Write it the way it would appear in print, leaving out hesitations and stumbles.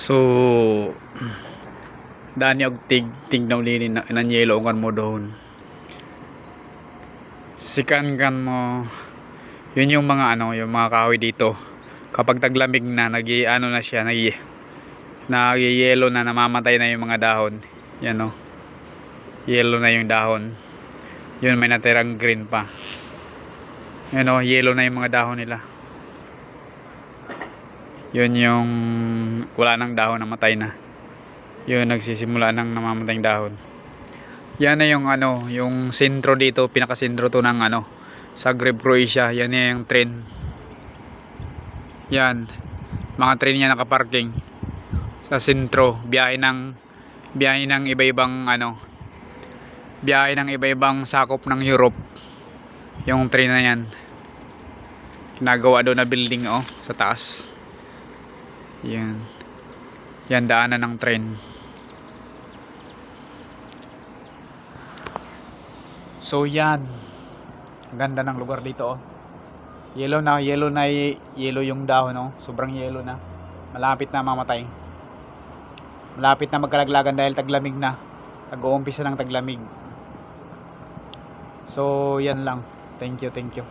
So dani og tignaw lini nan yelo kan mo doon. Sikan kan mo. Yun yung mga yung mga kahoy dito. Kapag taglamig na, nag-ano na siya, nag-yellow na, namamatay na yung mga dahon. Yan o. Yellow na yung dahon. Yun, may natirang green pa. Yan o, yellow na yung mga dahon nila. Yun yung wala nang dahon, namatay na. Yun, nagsisimula nang namamatay yung dahon. Yan na yung yung sentro dito, pinaka-sentro to ng Zagreb, Croatia. Yan na yung train. Yan, mga train yan nakaparking sa sentro, biyahe ng iba-ibang biyahe ng iba-ibang sakop ng Europe. Yung train na yan, ginagawa doon na building sa taas. Yan, yan daanan ng train. So yan, ganda ng lugar dito yellow yung dahon sobrang yellow na, malapit na mamatay, malapit na magkalaglagan dahil taglamig na, tag-uumpisa ng taglamig. So yan lang, thank you.